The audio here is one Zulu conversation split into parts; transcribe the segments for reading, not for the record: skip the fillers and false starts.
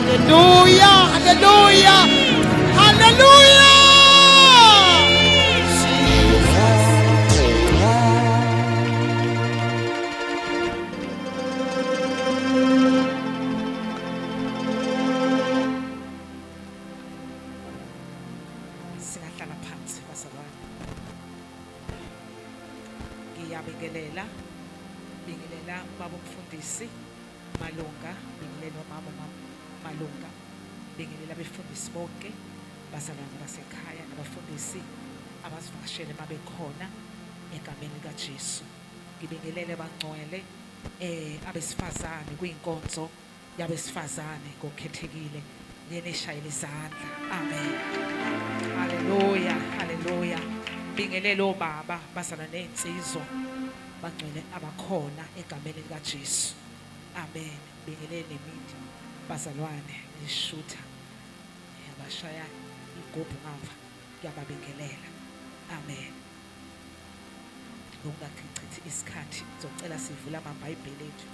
Hallelujah, hallelujah, hallelujah. Singahlala phansi bazalwane. Ngiyabingelela baba umfundisi Malunga, bingelela mama Malunga, bingelela abefundisi bonke bazalwane basekhaya nabafundisi abasivakashele mabekhona egameni likaJesu. Ngibingelele bangcwele abesifazane kwinkonzo yabesifazane ngokukhethekile njeneshayela izandla. Amen. Haleluya, haleluya. Bingelele obaba bazalwane neinsizwa bangcwele abakhona egameni likaJesu. Amen. Bingelele nemidi bazalwane nishutha abashaya igubhu ngapha, ngiyababingelela. Amen. Ngokungachithi isikhathi ngizocela sivule amabhayibheli ethu.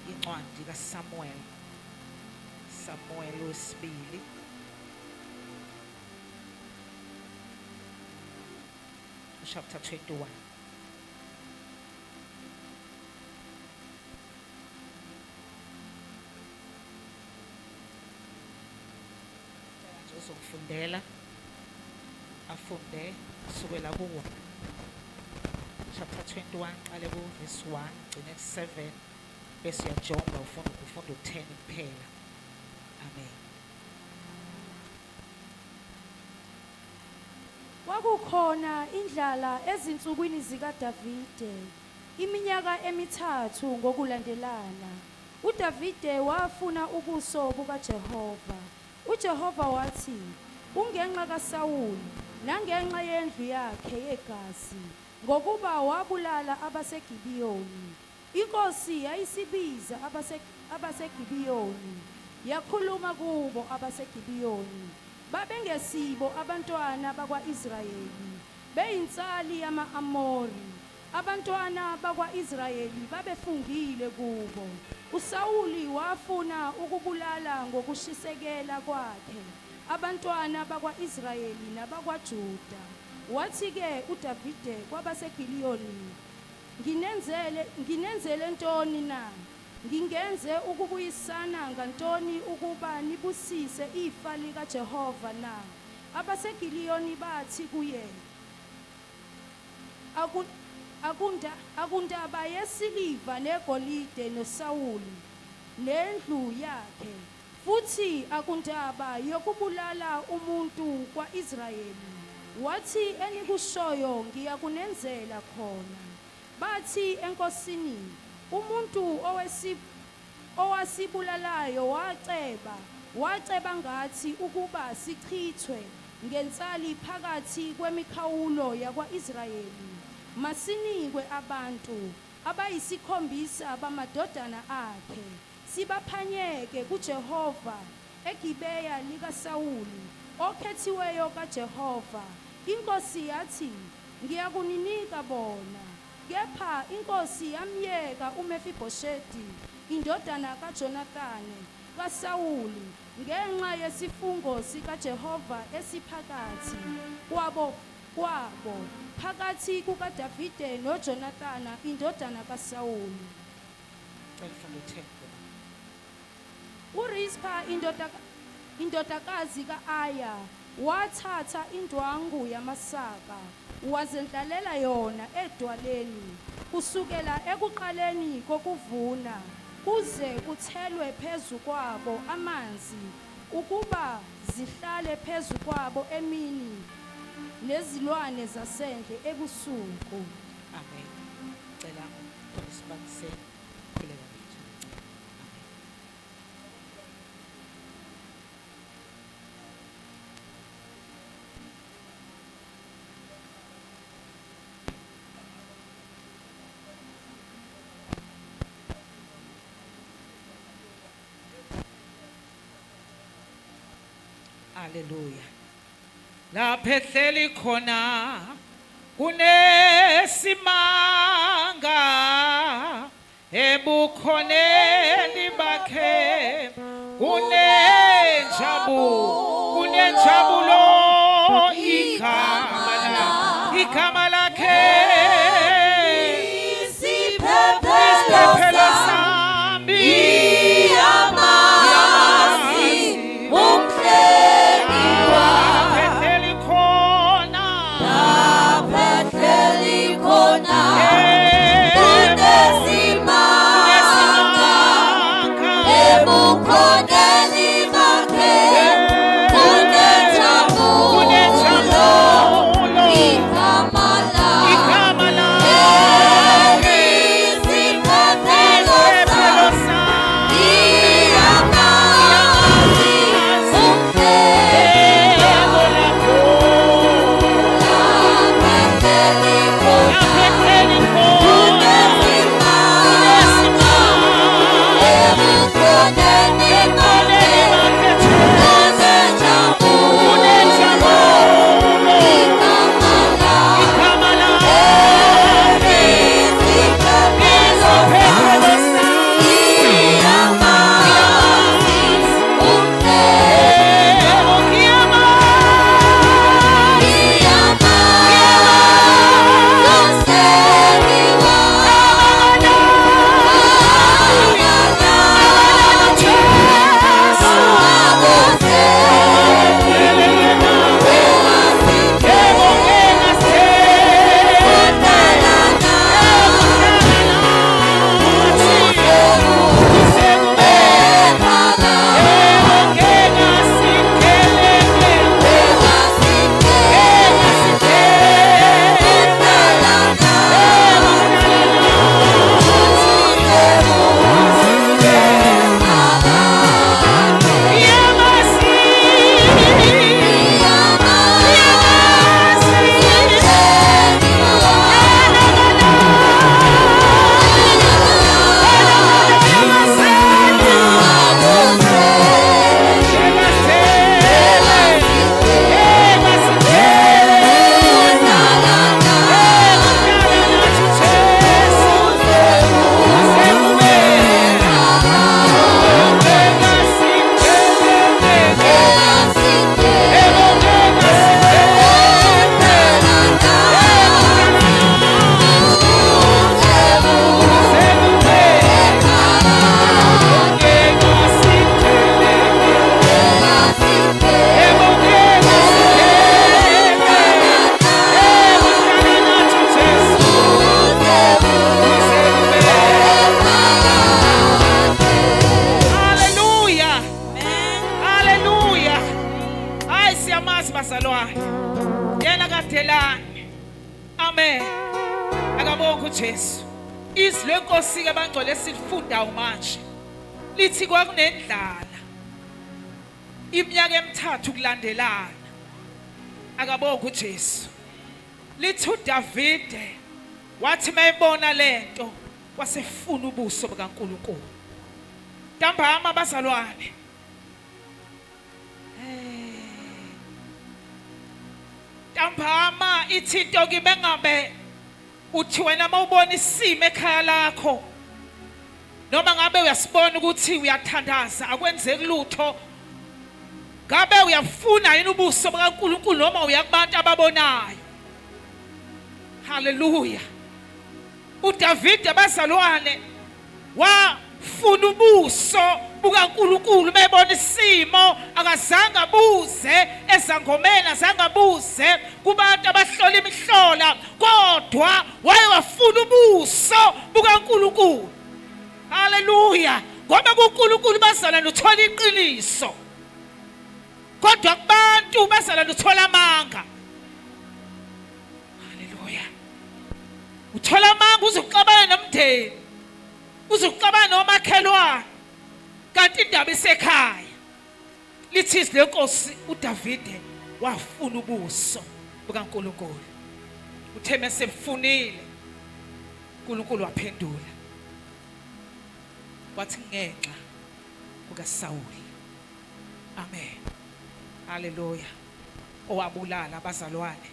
Incwadi kaSamuel, Samuel wesibili, chapter 21. Uzokufundela afunde kusukela ku-1 chapter 21 qale ku-verse 1 gcine ku-7 bese uyajonga ufunda u-10 kuphela. Amen. Kwakukhona indlala ezinsukwini zikaDavide iminyaka emithathu ngokulandelana. uDavide wafuna ubuso bukaJehova. uJehova wathi, kungenxa kaSawuli nangenxa yendlu yakhe yegazi, ngokuba wabulala abaseGibiyoni. Inkosi yayisibiza abaseGibiyoni, yakhuluma kubo abaseGibiyoni. Babengesibo abantwana bakwa-Israyeli, beyinsali yama-Amori. Abantwana bakwa-Israyeli babefungile kubo. uSawuli wafuna ukubulala ngokushisekela kwakhe abantwana bakwa-Israyeli nabakwaJuda. Wathi-ke uDavide kwabaseGibiyoni, nginenzele ntoni na? Ngingenze ukubuyisana ngantoni ukuba nibusise ifa likaJehova na? abaseGibiyoni bathi kuye, akundaba yesiliva negolide noSawuli nendlu yakhe, futhi akundaba yokubulala umuntu kwa-Israyeli. Wathi, enikushoyo ngiyakunenzela khona. Bathi enkosini, umuntu owasibulalayo waceba ngathi ukuba sichithwe ngensali phakathi kwemikhawulo yakwa-Israyeli. Masinikwe abantu abayisikhombisa bamadodana akhe, sibaphanyeke kuJehova eGibeya likaSawuli, okhethiweyo kaJehova. Inkosi yathi, ngiyakuninika bona. Kepha inkosi yamyeka uMefibhoshethi, indodana kaJonathani kaSawuli, ngenxa yesifungo sikaJehova esiphakathi kwabo phakathi kukaDavide noJonathana indodana kaSawuli. uRispa indodakazi ka-Aya wathatha indwangu yamasaka wazendlalela yona edwaleni kusukela ekuqaleni kokuvuna kuze kuthelwe phezu kwabo amanzi, ukuba zihlale phezu kwabo emini nezilwane zasendle ebusuku. Amen. Cela uSibakise kulela mfuthu. Hallelujah. Lapha ehleli khona kunesimanga ebukhoneni bakhe kunenjabulo igama lakhe isiphephelo sami Amen. Akabonga uJesu. Izwi lenkosi ke bangcwele silifundayo manje. Lithi kwakunendlala iminyaka emithathu kulandelana. Akabonga uJesu. Lithi uDavide wathi mayibona lento wasefuna ubuso bikaNkulunkulu. Ntambama bazalwane. Ntambama ithinto kibe ngabe uthi wena mawubona isimo ekhaya lakho noma ngabe uyasibona ukuthi uyathandaza akwenzeki lutho, ngabe uyafuna yini ubuso bikaNkulunkulu noma uyakubantu ababonayo. Haleluya. uDavide bazalwane wafuna ubuso bukaNkulunkulu mebona isimo, akazange abuze ezangomeni, azange abuze kubantu abahlola imihlola, kodwa wayewafuna ubuso bukaNkulunkulu. Haleluya. Ngoba kuNkulunkulu bazalwane uthola iqiniso, kodwa kubantu bazalwane uthola amanga. Haleluya. Uthola amanga uzokuxabana nomndeni, uzokuxabana nomakhelwane, kanti indaba isekhaya. Lithi izwi lenkosi uDavide wafuna ubuso bukaNkulunkulu. Uthe mesemfunile uNkulunkulu waphendula wathi ngenxa kukaSawuli. Amen. Haleluya. Owabulala abazalwane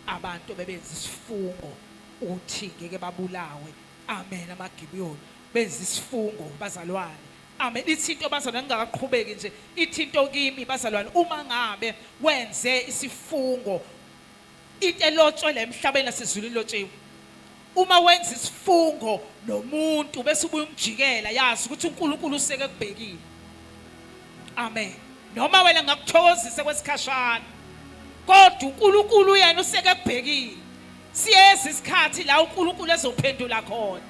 abantu bebenza isifungo uthi ngeke babulawe. Amen. AmaGibiyoni benza isifungo bazalwane. Amen. Ithinto bazalwane ngingakaqhubeki nje. Ithinto kimi bazalwane uma ngabe wenze isifungo into elotshwe emhlabeni nasezulwini lotshiwe. Uma wenza isifungo nomuntu bese ubuye umjikela yazi ukuthi uNkulunkulu useke kubhekile. Amen. Noma wena ngakuthokozisa kwesikhashana kodwa uNkulunkulu yena useke kubhekile. Siyeza isikhathi la uNkulunkulu ezophendula khona.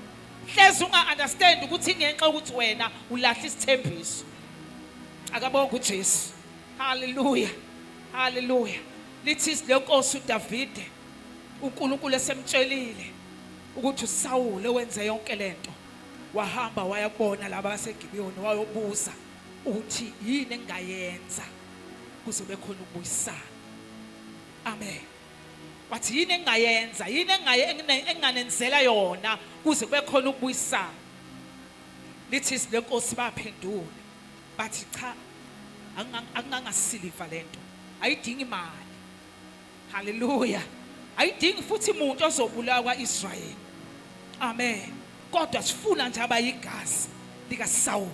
Hlezi unga-understand ukuthi ngenxa ukuthi wena ulahla isithembiso. Akabonga uJesu. Hallelujah. Hallelujah. Lithi lenkosi uDavide uNkulunkulu esemtshelile ukuthi uSawule wenze yonke lento. Wahamba wayabona laba baseGibiyoni wayobuza uthi yini engayenza kuze bekhona ukubuyisana. Amen. Wathi yini engayenza, yini enganenzela yona kuze kube khona ukubuyisana. Lithi lenkosi baphendula bathi cha angangasiliva lento. Ayidingi imali. Hallelujah. Ayidingi futhi umuntu ozobulawa kwaIsrayeli. Amen. Kodwa sifuna nje abayigazi likaSawuli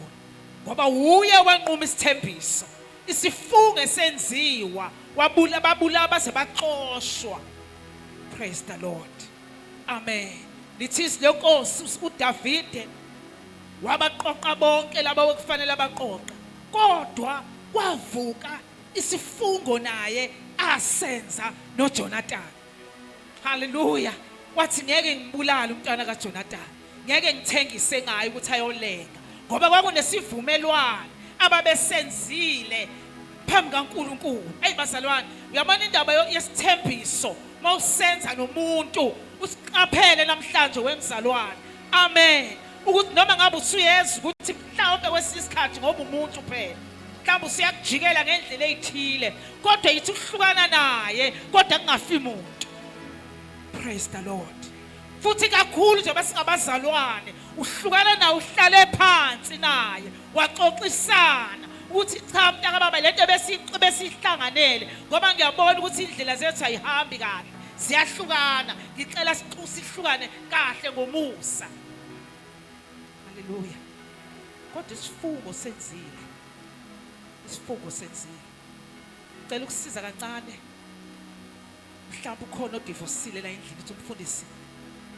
ngoba uye wanquma isithembiso. Isifungo esenziwa babula base baxoshwa. Praise the Lord. Amen. Lithi lenkosi uDavide wabaqoqa bonke laba okufanele abaqoqa. Kodwa kwavuka isifungo naye asenza noJonathan. Hallelujah. Wathi ngeke ngibulale umntwana kaJonathan. Ngeke ngithengise ngayo ukuthi ayolenga. Ngoba kwakunesivumelwano ababesenzile phambi kaNkulunkulu. Hey bazalwane, uyabona indaba yesithembiso mawusenza nomuntu usiqaphele namhlanje wemzalwane. Amen. Ukuthi noma ngabe usuyeza ukuthi mhlawumbe kwesisikhathi ngoba umuntu phela. Mhlawumbe usiyakujikela ngendlela ezithile kodwa yithi ukuhlukana naye kodwa kungafi umuntu. Praise the Lord. Futhi kakhulu nje basingabazalwane uhlukana nawe uhlale phansi naye waxoxisana uthi cha mntaka baba lento besihlanganele ngoba ngiyabona ukuthi indlela zethu ayihambi kahle siyahlukana ngicela sihlukane kahle ngomusa. Hallelujah. Kodwa isifungo senzile. Isifungo senzile. Ngicela ukusiza kancane. Mhlawumbe ukhona odivosile la endlini uthi umfundisi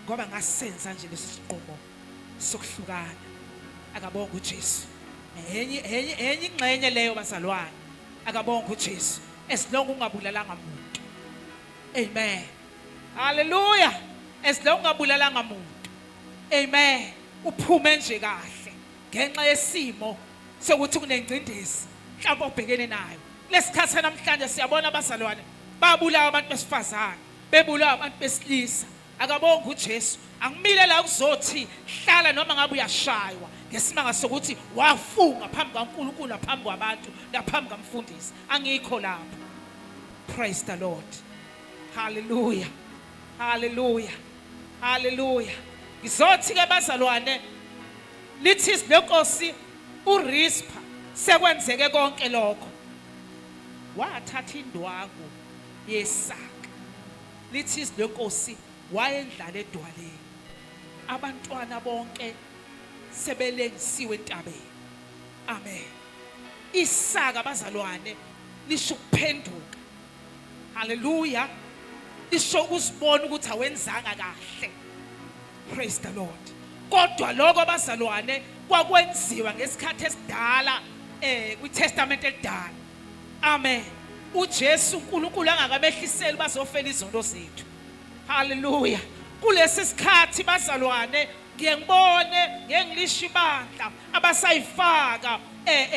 ngoba ngasenza nje lesiqomo sokuhlukana. Akabonga uJesu. Enye ingxenye leyo bazalwane. Akabonga uJesu. Esilonke ungabulalanga umuntu. Amen. Hallelujah. Esilonke ungabulalanga umuntu. Amen. Uphume nje kahle ngenxa yesimo sokuthi kunengcindezi mhlawumbe ubhekene nayo. Lesikhathi namhlanje siyabona abazalwane babulawa abantu besifazane, bebulawa abantu besilisa. Akabonga uJesu. Angimile la ukuzothi hlala noma ngabe uyashaywa ngesimanga sokuthi wafunga phambi kaNkulunkulu naphambi kwabantu naphambi kamfundisi. Angikho lapho. Praise the Lord. Hallelujah. Hallelujah. Hallelujah. Ngizothi ke bazalwane lithi lenkosi uRispa sekwenzeke konke lokho wathatha indwangu yesaka. Lithi lenkosi wayendlala edwaleni. Abantwana bonke sebelengisiwe entabeni. Amen. Isaka bazalwane lisho ukuphenduka. Hallelujah. Lisho ukuzibona ukuthi awenzanga kahle. Praise the Lord. Kodwa lokho bazalwane kwakwenziwa ngesikhathi esidala kwiTestament elidala. Amen. uJesu uNkulunkulu angakamehliseli bazofela izono zethu. Hallelujah. Kulesi sikhathi bazalwane ngiye ngibone ngengilisha ibandla abasayifaka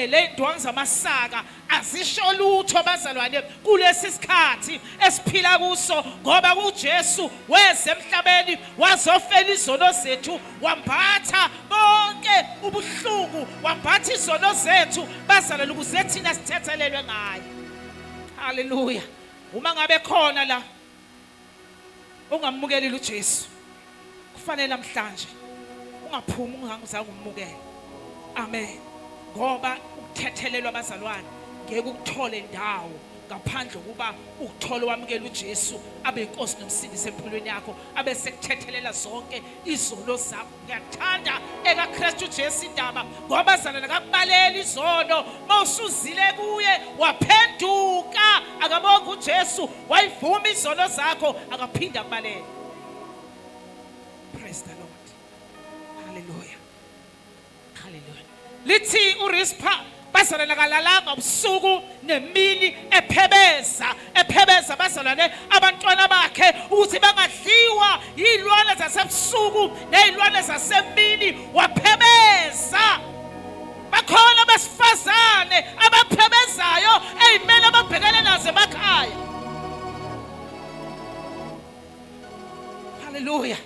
le ndwangu zamasaka azisho lutho bazalwane kulesi sikhathi esiphila kuso ngoba uJesu weze emhlabeni wazofela izono zethu wambatha bonke ubuhlungu wambatha izono zethu bazalwane ukuze thina sithethelelwe ngaye. Hallelujah. Uma ngabe khona la ungamukeli uJesu kufanele namhlanje ungaphumi ungangizange ummukele. Amen. Ngoba ukuthethelelwa abazalwane ngeke ukuthole ndawo ngaphandle kuba ukuthola wamukela uJesu abe inkosi nomsindisi empilweni yakho abe sekuthethelela zonke izono zakho. Ngiyathanda ekaKristu Jesu indaba ngoba zalana akakubalela izono mawusuzile kuye waphenduka akabonga uJesu wayivuma izono zakho akaphinda akubalele. Praise the Lord. Hallelujah. Hallelujah. Lithi uRispa bazalwane kalalanga ubusuku nemini ephebeza bazalwane abantwana bakhe ukuthi bangadliwa yilwane zasebusuku nezilwane zasemini waphebeza. Bakhona abesifazane abaphebezayo ezimele ababhekene nazo emakhaya. Hallelujah.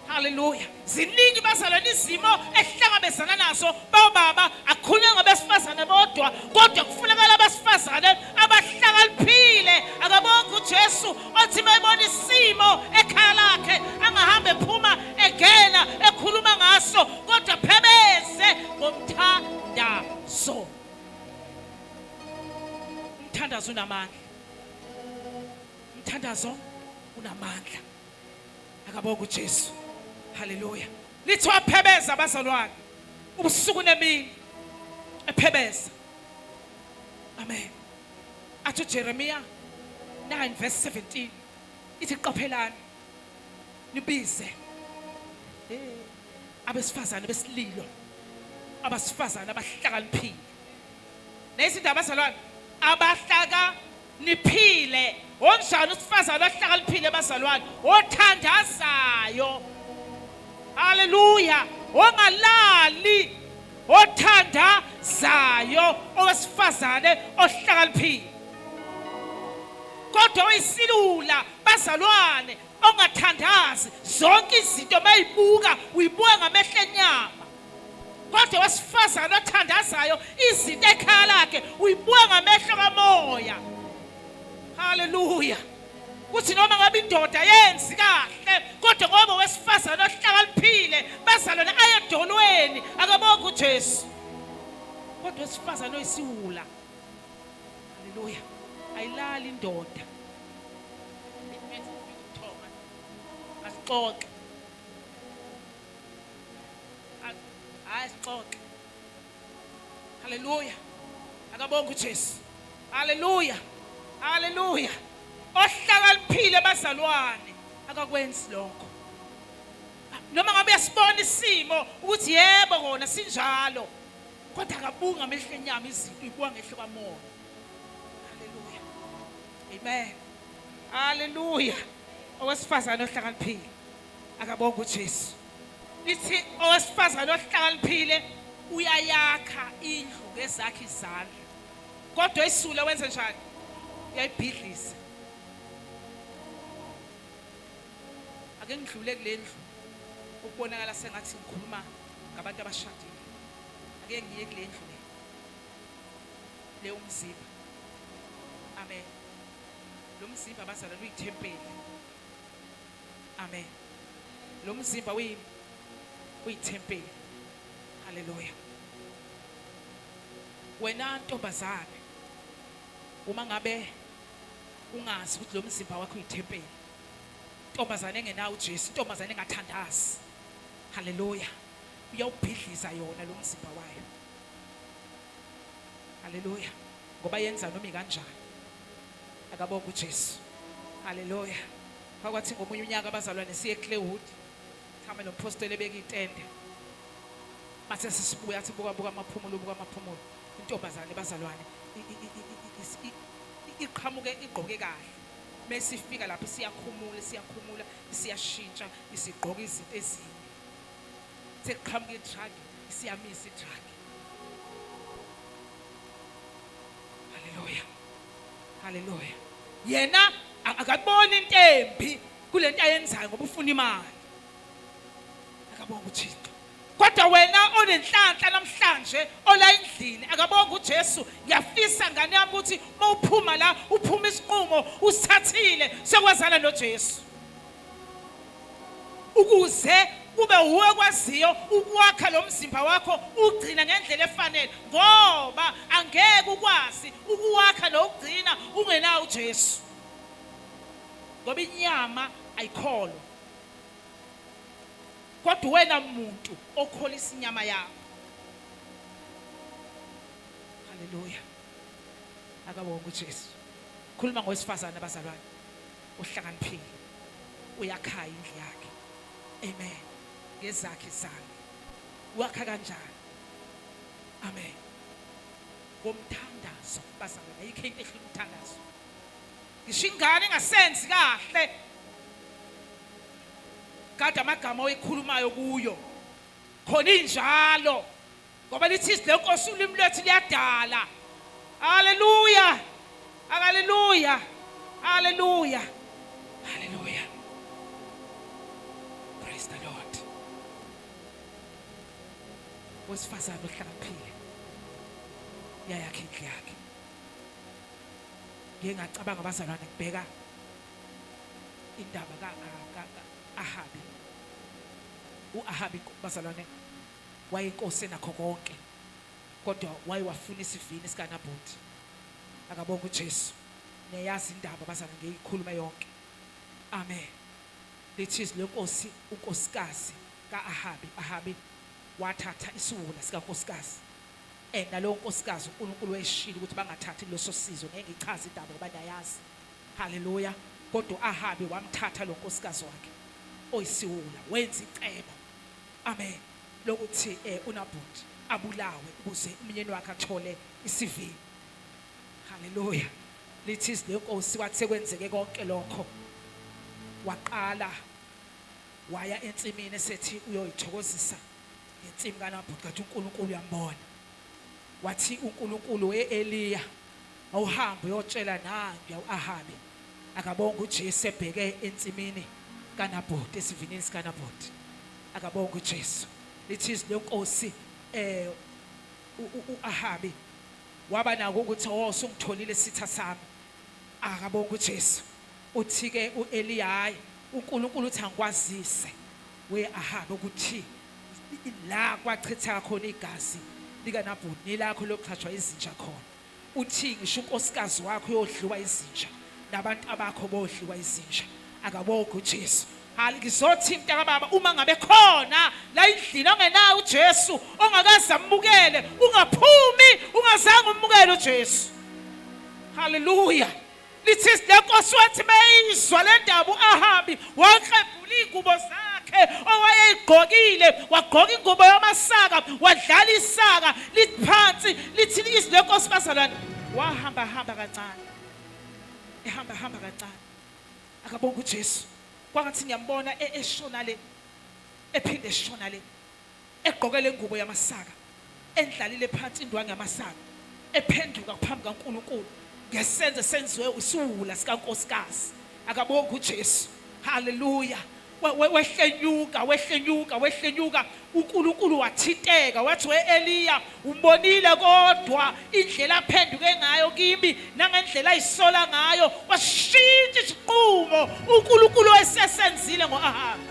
Hallelujah. Ziningi bazalwane izimo ehlangabezana nazo baba akukhulunywa ngabesifazane bodwa kodwa kufunekala abesifazane abahlakaniphile akabonga uJesu othi mayibona isimo ekhaya lakhe angahambe ephuma egena ekhuluma ngaso kodwa phebeze ngomthandazo. Umthandazo unamandla. Umthandazo unamandla. Akabonga uJesu. Hallelujah. Lithi waphebeza bazalwane ubusuku nemini ephebeza. Amen. Athi Jeremiah 9 verse 17 ithi qophelani nibize abesifazane besililo abasifazane abahlakaniphile. Nezindaba bazalwane abahlakaniphile onjani usifazane ohlakaniphile bazalwane othandazayo. Hallelujah. Ongalali othandazayo owesifazane ohlakaniphile. Kodwa oyisilula bazalwane ongathandazi zonke izinto mayibuka uyibuka ngamehlo enyama. Kodwa owesifazane othandazayo izinto ekhaya lakhe uyibuka ngamehlo kamoya. Hallelujah. Kuthi noma ngabe indoda yenzi kahle kodwa ngoba wesifazane ohlakaniphile bazalwane ayedolweni akabonga uJesu. Kodwa wesifazane oyisiwula. Hallelujah. Ayilali indoda. Asixoxe. Asixoxe. Hallelujah. Akabonga uJesu. Hallelujah. Hallelujah. Ohlakaniphile bazalwane akakwenzi lokho. Noma ngabe uyasibona isimo ukuthi yebo kona sinjalo kodwa akabuka ngamehlo enyama izinto uyibuka ngehlo kamoya. Hallelujah. Amen. Hallelujah. Owesifazane ohlakaniphile akabonga uJesu. Lithi owesifazane ohlakaniphile uyayakha indlu ngezakhe izandla. Kodwa isule wenze njani? Uyayibhidlisa. Ake ngidlule kulendlu ukubonakala sengathi ngikhuluma ngabantu abashadile. Ake ngiye kulendlu le umzimba. Amen. Lo mzimba bazalwane uyithempeli. Amen. Lo mzimba uyithempeli. Hallelujah. Wena ntombazane uma ngabe ungazi ukuthi lo mzimba wakho uyithempeli. Ntombazane engenawo uJesu, ntombazane engathandazi. Hallelujah. Uyawubhidliza yona lo mzimba wayo. Hallelujah. Ngoba yenza noma ikanjani. Akabonga uJesu. Hallelujah. Phakathi ngomunye unyaka abazalwane siye eClaywood. Sihambe nompostoli ebeka itende. Mase sisibuya athi buka amaphumulo. Intombazane bazalwane iqhamuke igqoke kahle. Mesifika lapho siyakhumula siyashintsha isigqoka izinto ezinye. Sekuqhamuka itrug siyamisa itrug. Hallelujah. Hallelujah. Yena akaboni intembi kulento ayenzayo ngoba ufuna imali. Akabonga uThixo. Kodwa wena onenhlanhla namhlanje ola endlini akabonga uJesu. Ngiyafisa ngane yami ukuthi mawuphuma la uphuma isiqumo usithathile sekwazana noJesu. Ukuze kube uwe kwaziyo ukwakha lo mzimba wakho ugcina ngendlela efanele ngoba angeke ukwazi ukuwakha nokugcina ungenawo uJesu ngoba inyama ayikholwa kodwa wena muntu okholisa inyama yakho haleluya akabonga uJesu khuluma ngowesifazane abazalwane uhlakaniphile uyakhaya indlu yakhe amen ngezakhe izandla wakha kanjani amen ngomthandazo bazalwane ayikho into ehlula umthandazo ngisho ingane engasenzi kahle kade amagama oyikhulumayo kuyo khona injalo ngoba lithi lenkosi ulimi lwethu liyadala haleluya haleluya haleluya haleluya praise the Lord wesifazane ohlakaniphile yayakhe indlu yakhe ngingacabanga abazalwane kubheka indaba ka-Ahabi u-Ahabi bazalwane wayinkosi nakho konke kodwa wayewafuna isivini sikaNabhothi akabonga uJesu neyazi indaba bazalwane ngeyikhuluma yonke amen lithi lenkosi unkosikazi ka-Ahabi wathatha isiwula sikankosikazi nalowo nkosikazi uNkulunkulu wayeshilo ukuthi bangathathi leso sizo ngeke ngichaze indaba ngoba niyayazi haleluya kodwa Ahabi wamthatha lo nkosikazi wakhe oyisiwula wenza icebo amen lokuthi uNabhothi abulawe ukuze umnyeni wakhe athole isivini haleluya lithi lenkosi wathi sekwenzeke konke lokho waqala waya ensimini esethi uyoyithokozisa insimi kaNabhothi kathi uNkulunkulu uyambona wathi uNkulunkulu weEliya awuhambe uyotshela nangu uAhabi akabonga uJesu ebheke ensimini kaNabhothi esivinini sikaNabhothi akabonga uJesu lithi lenkosi uAhabi waba nako ukuthi usungitholile sitha sami akabonga uJesu uthi ke uEliya uNkulunkulu uthi angikwazise weAhabi ukuthi la kwachitha khona igazi likaNabhothi nilakho lokuxhashwa izinja khona uthi ngisho unkosikazi wakho uyodliwa izinja nabantu abakho bodliwa izinja akabonga uJesu ngizothi mntaka baba uma ngabe khona la endlini ongenayo uJesu ongakaze amukele ungaphumi ungazange umukele uJesu haleluya lithi lenkosi wathi mayizwa le ndaba uAhabi waqebula ingubo zakhe owayeyigqokile wagqoka ingubo yamasaka wadlala isaka liphansi lithi lenkosi bazalwane wahamba kancane ehamba kancane akabonga uJesu kwangathi ngiyambona eshona le ephinde eshona le egqoke le ngubo yamasaka endlalile phansi indwangu yamasaka ephenduka phambi kaNkulunkulu ngesenzo senziwe isiwula sikankosikazi akabonga uJesu haleluya wehlenyuka uNkulunkulu wathinteka wathi weEliya umbonile kodwa indlela aphenduke ngayo kimi nangendlela ayisola ngayo washintsha isiqumo uNkulunkulu wayesesenzile ngoAhabi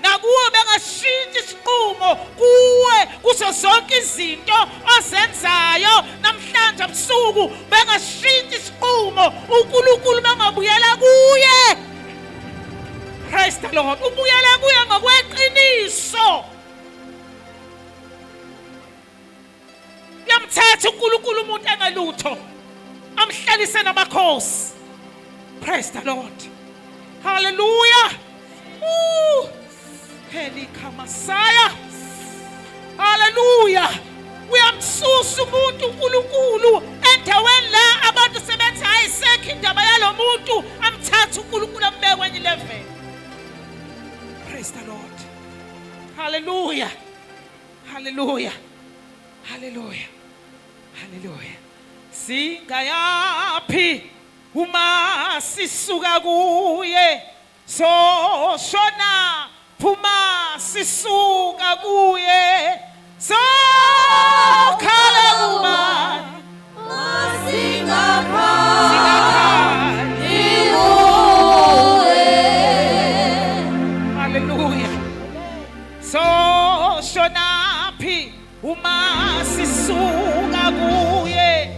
nakuwe bengashintsha isiqumo kuwe kuzo zonke izinto ozenzayo namhlanje ebusuku bengashintsha isiqumo uNkulunkulu bangabuyela kuye praise the Lord ubuyela kuye ngokweqiniso yamthatha uNkulunkulu umuntu engelutho amhlalise namakhosi praise the Lord hallelujah Helika Masaya hallelujah uyamsusa umuntu uNkulunkulu endaweni la abantu sebethi ayisekho indaba yalomuntu amthatha uNkulunkulu ambeke kwenye level praise the Lord hallelujah hallelujah hallelujah hallelujah singayapi uma sisuka kuye so shona phuma sisuka kuye so khala kuma hallelujah singayaphi uma sisuka kuye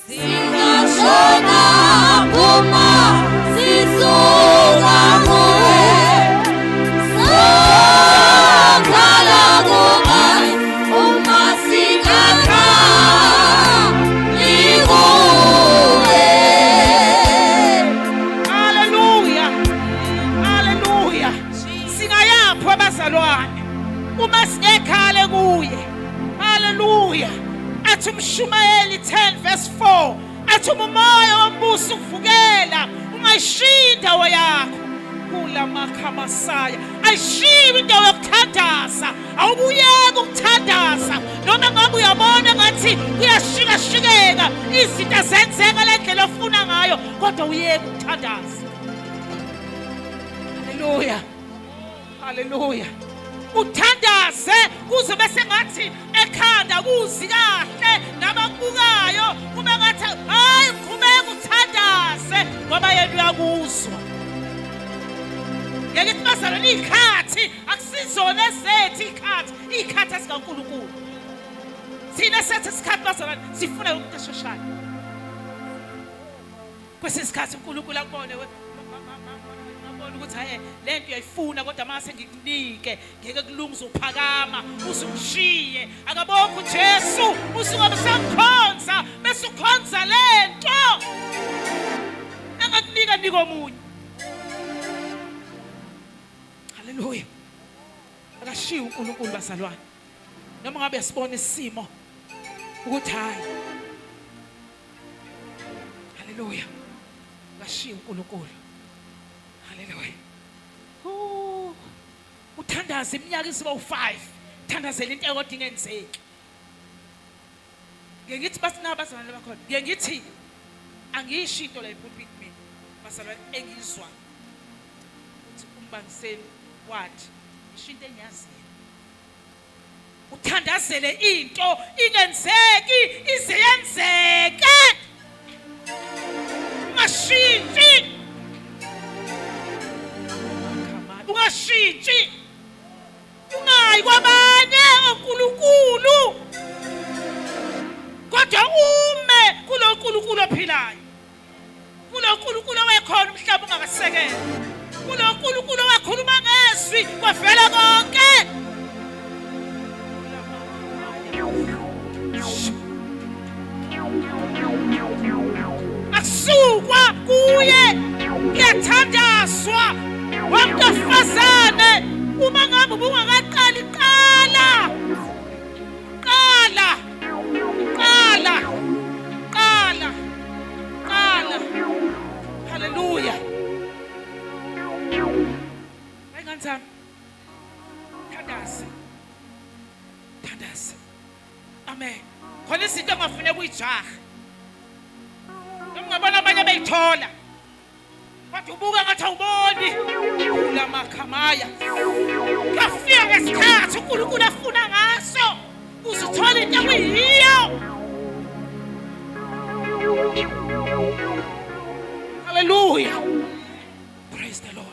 Singashona uma sisuka kuye, sokhala kubani uma singakhali kuye. Haleluya, haleluya. Singayaphi abazalwane uma singekhale kuye. Haleluya. Athi uMshumayeli 10 verse 4 athi umoya wombuso uvukela ungayishiyi indawo yakho kula makhamasaya. Ayishiyi indawo yokuthandaza, awubuyeki ukuthandaza noma ngabe uyabona ngathi kuyashikashikeka izinto azenzeka le ndlela ofuna ngayo, kodwa uyeke ukuthandaza. Haleluya, haleluya. Uthandaze kuze bese ngathi ekhanda kuzi kahle nabakubukayo kube ngathi hayi qhubeka uthandaze ngoba yena uyakuzwa. Ngeke sibazalwane ikhathi akusizona ezethu ikhathi asikaNkulunkulu. Thina sethu isikhathi bazalwane sifuna umuntu eshoshayo. Kwesinye isikhathi uNkulunkulu akubone ukuthi hayi lento uyayifuna kodwa mase ngikunika ngeke kulungize uphakama uzungishiye akabokho uJesu usungabe samkhonza bese ukhonza lento angakunika niko omunye. Haleluya. Akashiya uNkulunkulu bazalwane noma ngabe sibona isimo ukuthi hayi. Haleluya. Akashiya uNkulunkulu. Haleluya. Uthandaza iminyaka isiba u5, thandazela into ekodwa ingenzeki. Ngeke ngithi basina abazalwane bakhona. Ngeke ngithi angisho into la epulpit mina. Bazalwane engizwa ukuthi umbangiseni wathi isho into enyaziyo. Uthandazele into ingenzeki ize yenzeke. Mashintshi. Ungashintshi. Ungayi kwabanye oNkulunkulu. Kodwa ume kulo nkulunkulu ophilayo. Kulo nkulunkulu owekhona umhlaba ungakasekela. Kulo nkulunkulu owakhuluma ngezwi kwavela konke. Asukwa kuye kuyathandazwa wamntafazane uma ngabe ubungakaqali qala. Haleluya. Ayingantami. Thandaza. Amen. Khona izinto engafuneka uyijaha. Ngabona abanye beyithola. Kodwa ubuka ngathi awuboni. La makhamaya. Kafika ngesikhathi uNkulunkulu afuna ngaso. Uzithola into kuyiyo. Hallelujah. Praise the Lord.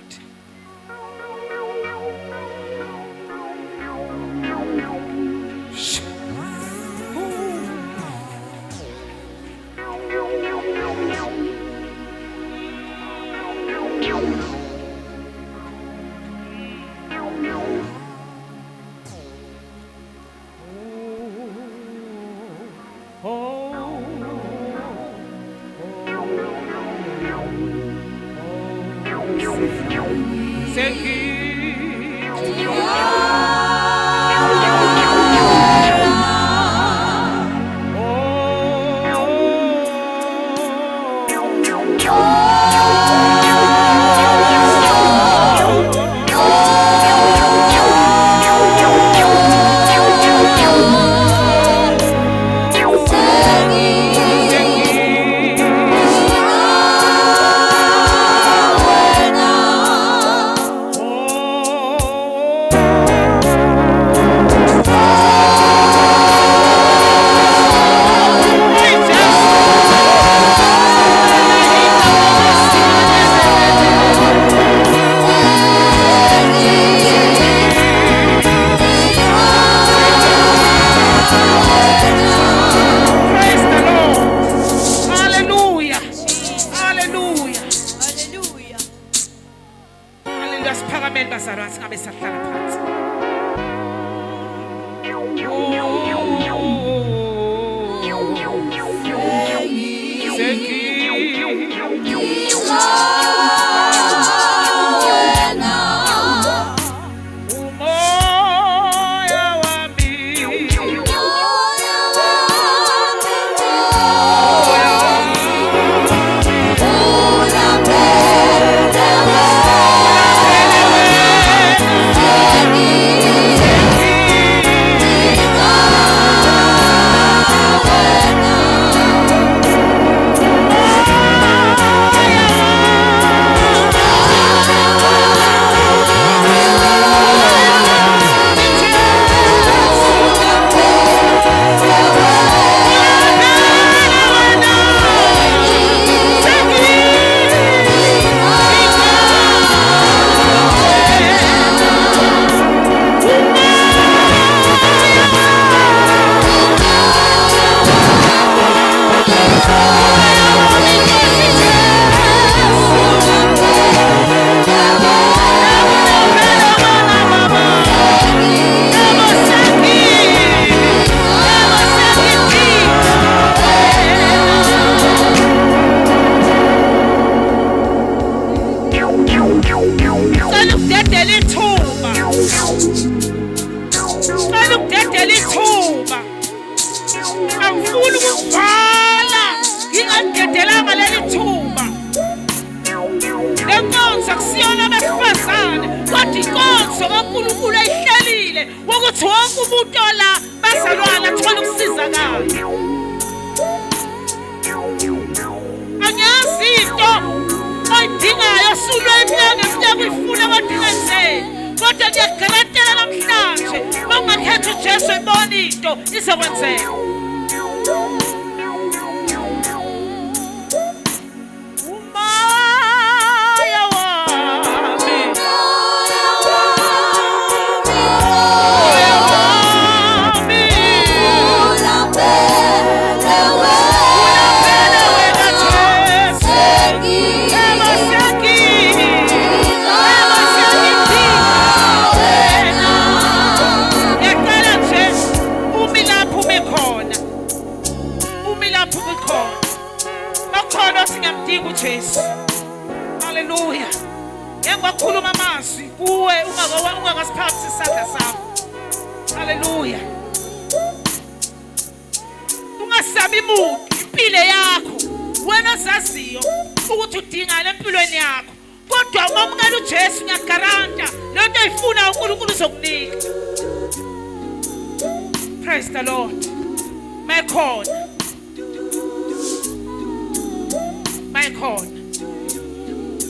Praise the Lord.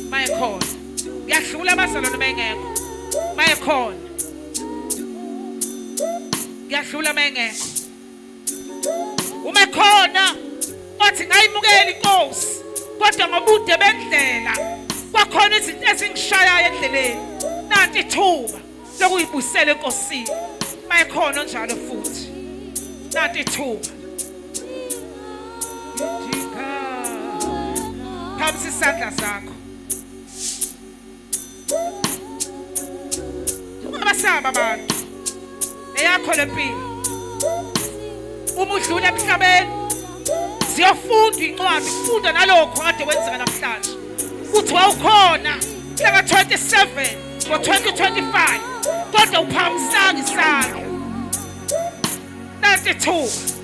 Mayekhona yahlula abazalwane bengekho mayekhona yahlula mengekho uma khona othi ngayimukela inkosi kodwa ngobude bendlela kwakhona izinto ezingishayayo endleleni nanti ithuba lokuyibusela enkosini mayekhona njalo futhi nanti ithuba phambi isandla sakho ungabasaba abantu eyakho lempilo uma udlula emhlabeni siyofunda incwadi funda nalokho kade kwenzeka namhlanje kuthi wawukhona mhla ka-27 ngo-2025 kodwa uphakamisanga isandla nanti ithuba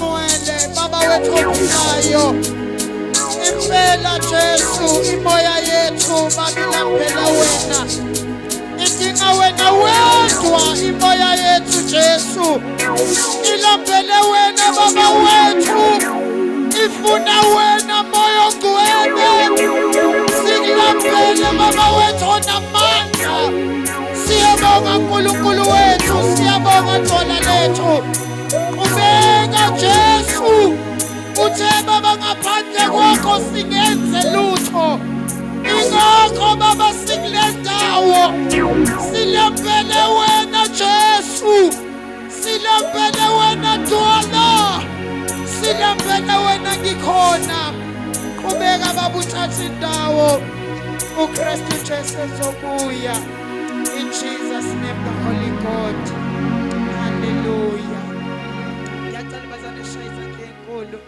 ongcwele baba wethu ophilayo impela Jesu imoya yethu babilaphela wena idinga wena wedwa imoya yethu Jesu ilaphele wena baba wethu ifuna wena moya ongcwele sikulaphele baba wethu onamandla siyabonga uNkulunkulu wethu siyabonga Nkosi lethu ubeka Jesu uthe baba ngaphandle kwakho singenze lutho ingakho baba sikulendawo silambele wena Jesu silambele wena Dwala silambele wena ngikhona ubeka baba uthatha indawo uKristu Jesu ezobuya in Jesus name the Holy God hallelujah ngiyacela bazane shayisa ngenkulu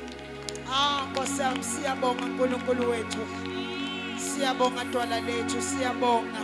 Nkosi yami siyabonga uNkulunkulu wethu siyabonga Dwala lethu siyabonga